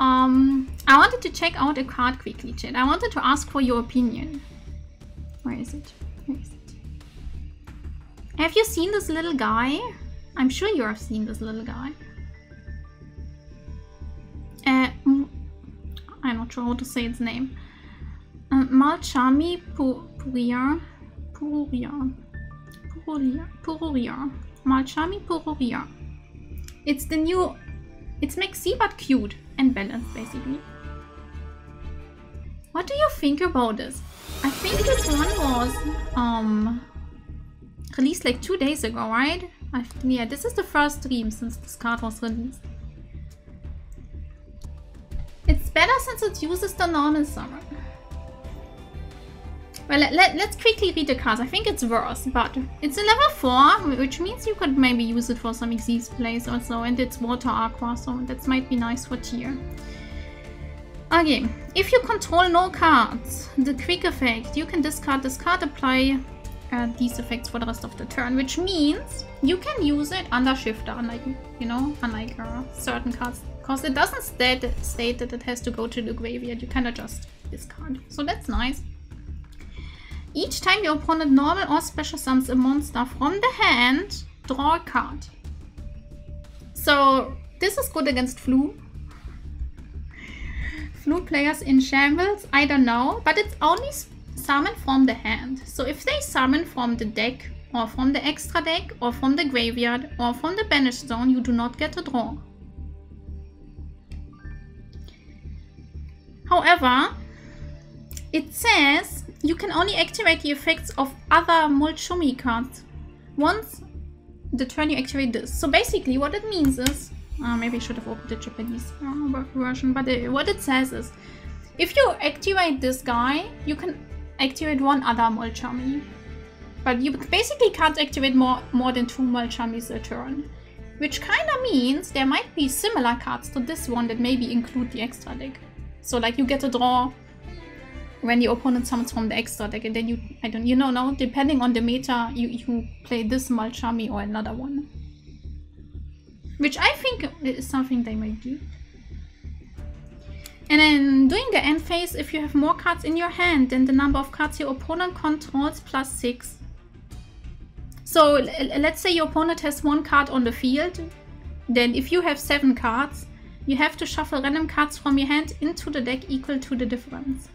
I wanted to check out a card quickly, chat. I wanted to ask for your opinion. Where is it? Where is it? Have you seen this little guy? I'm sure you have seen this little guy. I'm not sure how to say its name. Malchami Pururia. Malchami Pururia. It's the new... It's Maxx C but cute and balanced, basically. What do you think about this? I think this one was released like 2 days ago, right? Yeah, this is the first stream since this card was released. It's better since it uses the normal summon. Well, let's quickly read the cards. I think it's worse, but it's a level 4, which means you could maybe use it for some Xyz plays also, and it's water aqua, so that might be nice for tier. Okay, if you control no cards, the quick effect, you can discard this card, apply these effects for the rest of the turn, which means you can use it under shifter, unlike, you know, unlike certain cards, because it doesn't state that it has to go to the graveyard. You cannot just discard, so that's nice. Each time your opponent normal or special summons a monster from the hand, draw a card. So this is good against flu. Flu players in shambles, I don't know, but it's only summoned from the hand. So if they summon from the deck, or from the extra deck, or from the graveyard, or from the banished zone, you do not get a draw. However, it says you can only activate the effects of other Mulchumi cards once the turn you activate this. So basically what it means is, maybe I should have opened the Japanese version, but what it says is, if you activate this guy, you can activate one other Mulchumi. But you basically can't activate more than 2 Mulchumis a turn. Which kind of means there might be similar cards to this one that maybe include the extra deck. So like you get a draw when your opponent summons from the extra deck, and then you know, depending on the meta, you play this Mulchumi or another one. Which I think is something they might do. And then doing the end phase, if you have more cards in your hand than the number of cards your opponent controls plus 6. So let's say your opponent has 1 card on the field, then if you have 7 cards, you have to shuffle random cards from your hand into the deck equal to the difference.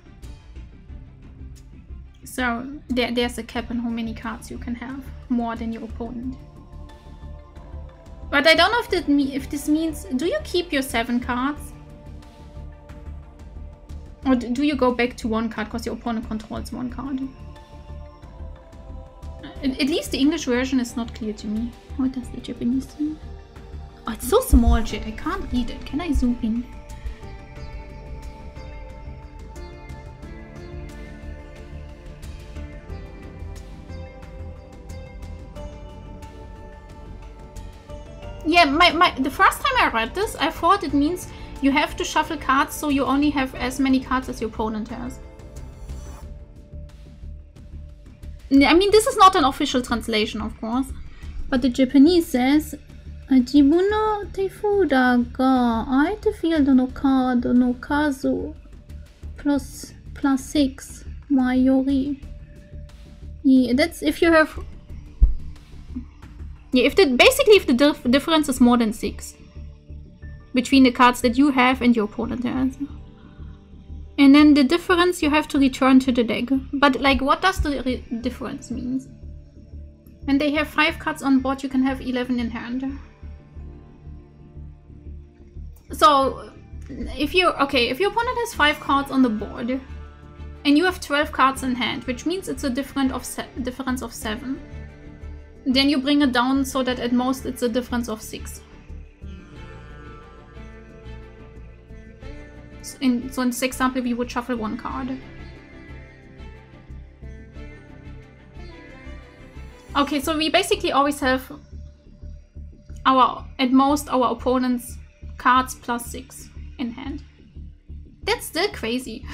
So there's a cap on how many cards you can have, more than your opponent. But I don't know if this means, do you keep your 7 cards? Or do you go back to 1 card because your opponent controls 1 card? At least the English version is not clear to me. What does the Japanese mean? Oh, it's so small, shit. I can't read it. Can I zoom in? Yeah, the first time I read this, I thought it means you have to shuffle cards so you only have as many cards as your opponent has. I mean, this is not an official translation, of course. But the Japanese says, 自分の手札が相手フィールドのカードの数 plus 6 前より Yeah, that's if you have... Yeah, if the difference is more than 6 between the cards that you have and your opponent has. And then the difference you have to return to the deck. But like, what does the difference mean? When they have 5 cards on board, you can have 11 in hand. So if your opponent has 5 cards on the board and you have 12 cards in hand, which means it's a difference of 7. Then you bring it down so that at most it's a difference of 6. So in this example, we would shuffle 1 card. Okay, so we basically always have at most our opponent's cards plus 6 in hand. That's still crazy,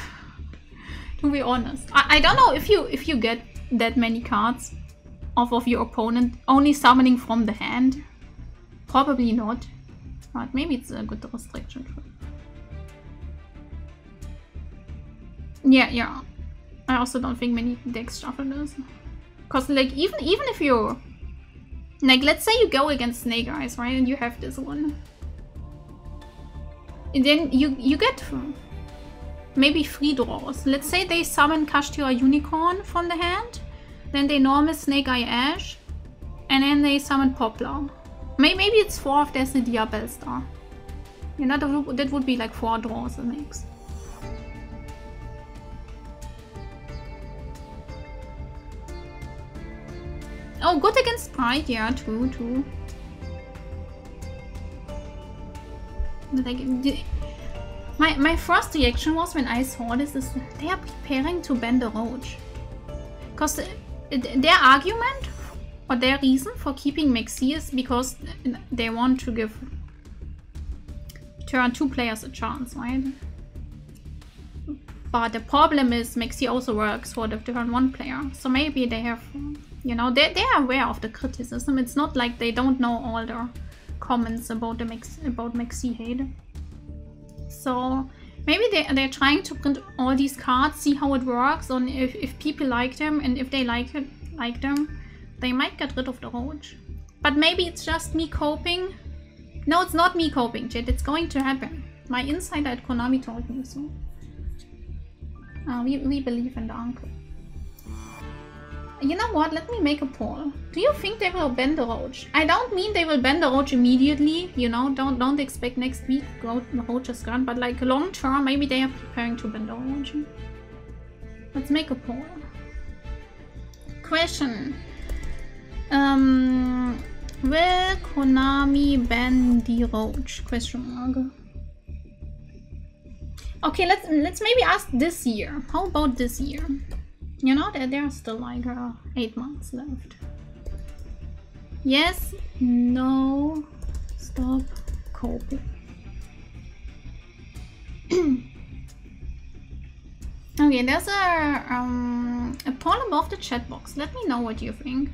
to be honest. I don't know if you get that many cards off of your opponent only summoning from the hand. Probably not, but maybe it's a good restriction. Yeah, yeah. I also don't think many decks shuffle this. Because, like, even if you... Like, let's say you go against Snake Eyes, right? And you have this one. And then you get maybe 3 draws. Let's say they summon Kashtira Unicorn from the hand. Then they normal Snake Eye Ash. And then they summon Poplar. Maybe it's 4 if there's a Diabell Star. You know, that would be like 4 draws it makes. Oh, good against Pride, yeah, true. Like, my first reaction was when I saw this is they are preparing to ban the Roach. Because their argument or their reason for keeping Maxx C is because they want to give turn 2 players a chance, right? But the problem is Maxx C also works for the turn 1 player. So maybe they have, you know, they are aware of the criticism. It's not like they don't know all the comments about the Maxx C hate. So maybe they're trying to print all these cards, see how it works, and if people like them, and if they like them, they might get rid of the Roach. But maybe it's just me coping. No, it's not me coping, Jet. It's going to happen. My insider at Konami told me so. We believe in the uncle. You know what? Let me make a poll. Do you think they will ban the Roach? I don't mean they will ban the Roach immediately. You know, don't expect next week the Roach is gone. But like long term, maybe they are preparing to ban the Roach. Let's make a poll. Question. Will Konami ban the Roach? Question mark. Okay, let's maybe ask this year. How about this year? You know that there are still like 8 months left. Yes, no, stop coping. Okay, there's a poll above the chat box. Let me know what you think.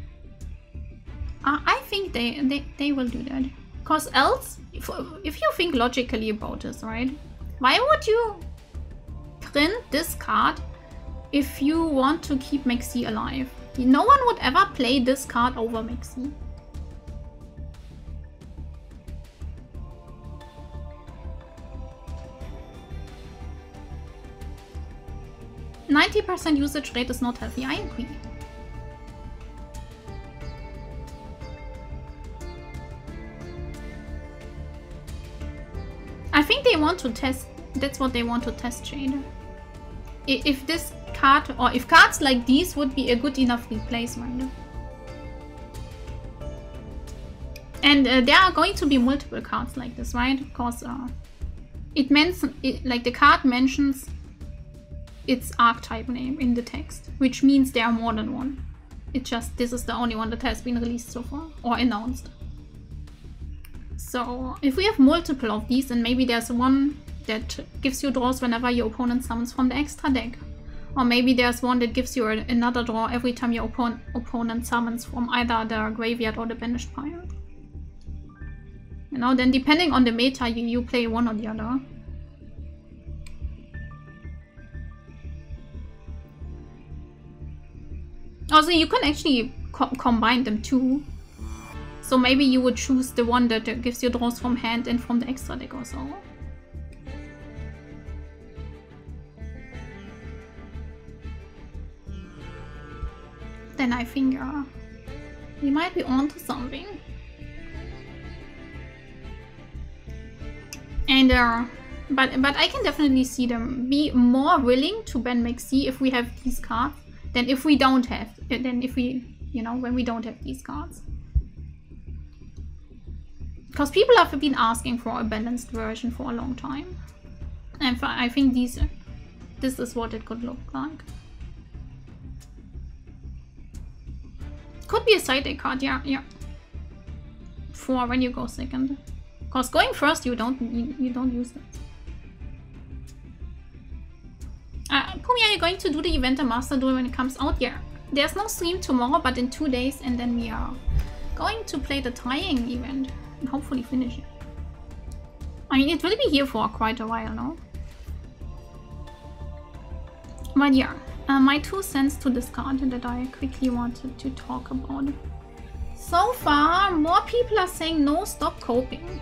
I think they will do that. Cause else, if you think logically about this, right? Why would you print this card if you want to keep Maxx C alive? No one would ever play this card over Maxx C. %90 usage rate is not healthy. I agree. I think they want to test. That's what they want to test, Jade. If this card, or if cards like these would be a good enough replacement. And there are going to be multiple cards like this, right? Because like the card mentions its archetype name in the text, which means there are more than one. It's just this is the only one that has been released so far or announced. So if we have multiple of these, and maybe there's one that gives you draws whenever your opponent summons from the extra deck. Or maybe there's one that gives you another draw every time your opponent summons from either the graveyard or the banished pile. You know, then depending on the meta, you play one or the other. Also, you can actually combine them too. So maybe you would choose the one that gives you draws from hand and from the extra deck or so. Then I think we might be onto something. And but I can definitely see them be more willing to ban Maxx C if we have these cards than if we don't have. Than if we, you know, when we don't have these cards. Because people have been asking for a balanced version for a long time. And I think this is what it could look like. Could be a side deck card, yeah. For when you go second. Because going first, you don't use that. Pumi, are you going to do the event and master duel when it comes out? Yeah. There's no stream tomorrow, but in 2 days, and then we are going to play the tying event and hopefully finish it. I mean, it will be here for quite a while, no? But yeah, my 2 cents to this card that I quickly wanted to talk about. So far, more people are saying no, stop coping.